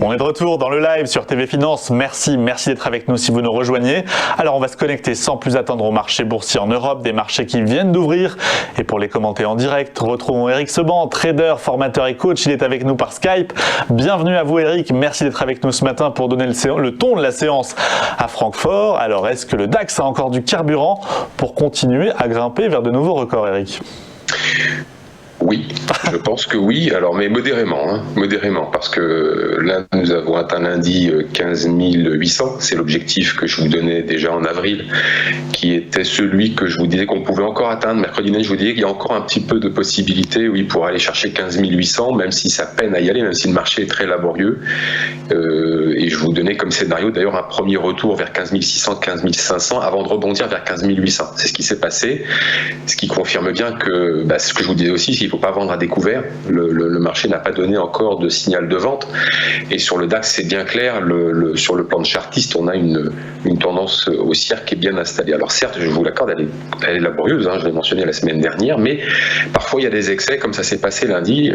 On est de retour dans le live sur TV Finance. Merci d'être avec nous si vous nous rejoignez. Alors on va se connecter sans plus attendre au marché boursier en Europe, des marchés qui viennent d'ouvrir. Et pour les commenter en direct, retrouvons Eric Seban, trader, formateur et coach. Il est avec nous par Skype. Bienvenue à vous Eric, merci d'être avec nous ce matin pour donner le ton de la séance à Francfort. Alors est-ce que le DAX a encore du carburant pour continuer à grimper vers de nouveaux records, Eric ? Oui, je pense que oui, alors mais modérément, parce que là nous avons atteint lundi 15 800, c'est l'objectif que je vous donnais déjà en avril, qui était celui que je vous disais qu'on pouvait encore atteindre. Mercredi dernier, je vous disais qu'il y a encore un petit peu de possibilité, oui, pour aller chercher 15 800, même si ça peine à y aller, même si le marché est très laborieux. Et je vous donnais comme scénario d'ailleurs un premier retour vers 15 600, 15 500 avant de rebondir vers 15 800. C'est ce qui s'est passé, ce qui confirme bien que, ce que je vous disais aussi, il ne faut pas vendre à découvert. Le marché n'a pas donné encore de signal de vente. Et sur le DAX, c'est bien clair, sur le plan de chartiste, on a une tendance haussière qui est bien installée. Alors certes, je vous l'accorde, elle est laborieuse, je l'ai mentionné la semaine dernière, mais parfois il y a des excès, comme ça s'est passé lundi.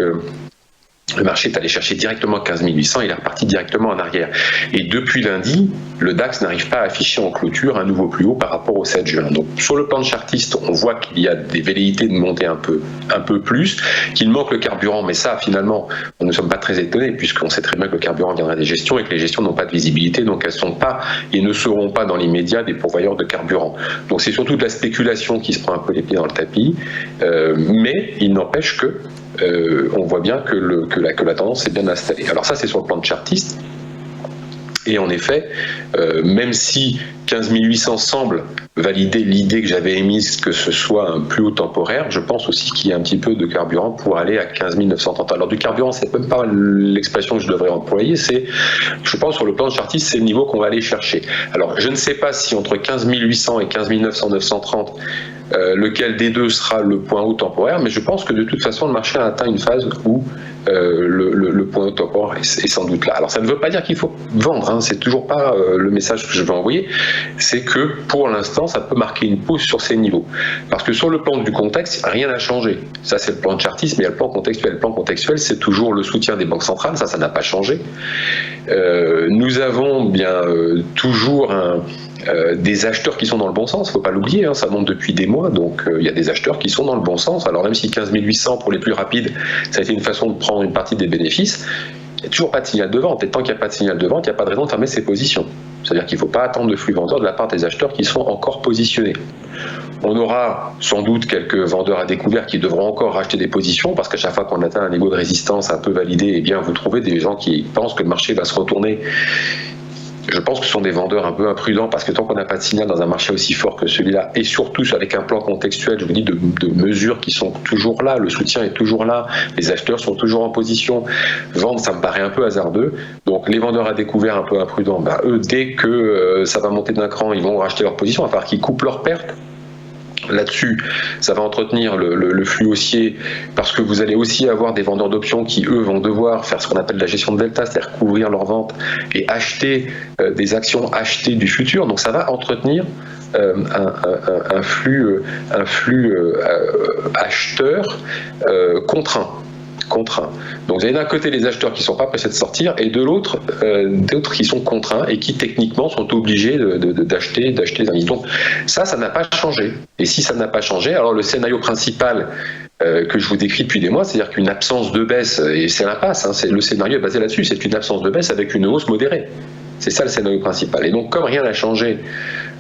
Le marché est allé chercher directement 15 800, il est reparti directement en arrière. Et depuis lundi, le DAX n'arrive pas à afficher en clôture un nouveau plus haut par rapport au 7 juin. Donc sur le plan de chartiste, on voit qu'il y a des velléités de monter un peu plus, qu'il manque le carburant, mais ça finalement, nous ne sommes pas très étonnés puisqu'on sait très bien que le carburant viendra des gestions et que les gestions n'ont pas de visibilité, donc elles ne sont pas et ne seront pas dans l'immédiat des pourvoyeurs de carburant. Donc c'est surtout de la spéculation qui se prend un peu les pieds dans le tapis, mais il n'empêche que on voit bien que la tendance est bien installée. Alors ça, c'est sur le plan de chartiste. Et en effet, même si 15 800 semble valider l'idée que j'avais émise que ce soit un plus haut temporaire, je pense aussi qu'il y a un petit peu de carburant pour aller à 15 930. Alors du carburant, c'est même pas l'expression que je devrais employer, c'est, je pense sur le plan de chartiste, c'est le niveau qu'on va aller chercher. Alors je ne sais pas si entre 15 800 et 15 900, 930, lequel des deux sera le point haut temporaire, mais je pense que de toute façon le marché a atteint une phase où le point haut temporaire est sans doute là. Alors ça ne veut pas dire qu'il faut vendre, c'est toujours pas le message que je veux envoyer, c'est que pour l'instant ça peut marquer une pause sur ces niveaux. Parce que sur le plan du contexte, rien n'a changé. Ça c'est le plan de chartiste, mais il y a le plan contextuel. Le plan contextuel, c'est toujours le soutien des banques centrales, ça n'a pas changé. Nous avons bien toujours des acheteurs qui sont dans le bon sens, il ne faut pas l'oublier, ça monte depuis des mois, donc il y a des acheteurs qui sont dans le bon sens. Alors même si 15 800 pour les plus rapides, ça a été une façon de prendre une partie des bénéfices, il n'y a toujours pas de signal de vente, et tant qu'il n'y a pas de signal de vente, il n'y a pas de raison de fermer ses positions. C'est-à-dire qu'il ne faut pas attendre de flux vendeurs de la part des acheteurs qui sont encore positionnés. On aura sans doute quelques vendeurs à découvert qui devront encore racheter des positions, parce qu'à chaque fois qu'on atteint un niveau de résistance un peu validé, eh bien vous trouvez des gens qui pensent que le marché va se retourner. Je pense que ce sont des vendeurs un peu imprudents, parce que tant qu'on n'a pas de signal dans un marché aussi fort que celui-là, et surtout avec un plan contextuel, je vous dis, de mesures qui sont toujours là, le soutien est toujours là, les acheteurs sont toujours en position, vendre ça me paraît un peu hasardeux, donc les vendeurs à découvert un peu imprudents, eux dès que ça va monter d'un cran, ils vont racheter leur position, à part qu'ils coupent leurs pertes. Là-dessus, ça va entretenir le flux haussier, parce que vous allez aussi avoir des vendeurs d'options qui, eux, vont devoir faire ce qu'on appelle la gestion de delta, c'est-à-dire couvrir leurs ventes et acheter des actions achetées du futur. Donc ça va entretenir un flux acheteur contraint. Donc vous avez d'un côté les acheteurs qui ne sont pas pressés de sortir, et de l'autre d'autres qui sont contraints et qui techniquement sont obligés d'acheter des indices. Donc ça n'a pas changé. Et si ça n'a pas changé, alors le scénario principal que je vous décris depuis des mois, c'est-à-dire qu'une absence de baisse, et c'est l'impasse, le scénario est basé là-dessus, c'est une absence de baisse avec une hausse modérée. C'est ça le scénario principal. Et donc comme rien n'a changé,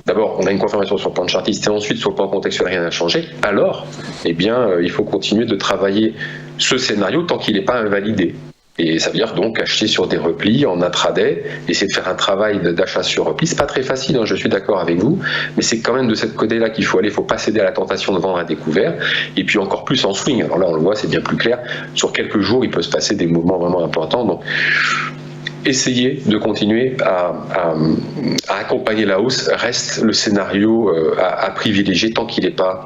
d'abord, on a une confirmation sur le plan de chartiste et ensuite sur le plan contextuel, rien n'a changé. Alors, il faut continuer de travailler ce scénario tant qu'il n'est pas invalidé. Et ça veut dire donc acheter sur des replis en intraday, essayer de faire un travail d'achat sur repli. C'est pas très facile, je suis d'accord avec vous, mais c'est quand même de cette côté-là qu'il faut aller. Il ne faut pas céder à la tentation de vendre à découvert. Et puis encore plus en swing. Alors là, on le voit, c'est bien plus clair. Sur quelques jours, il peut se passer des mouvements vraiment importants. Donc, essayez de continuer à accompagner la hausse, reste le scénario à privilégier tant qu'il n'est pas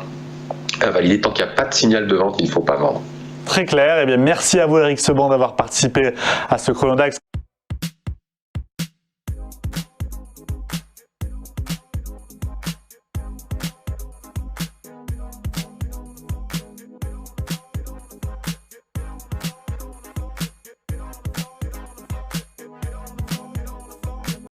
invalidé, tant qu'il n'y a pas de signal de vente, il ne faut pas vendre. Très clair, merci à vous Eric Seban d'avoir participé à ce Chrono DAX.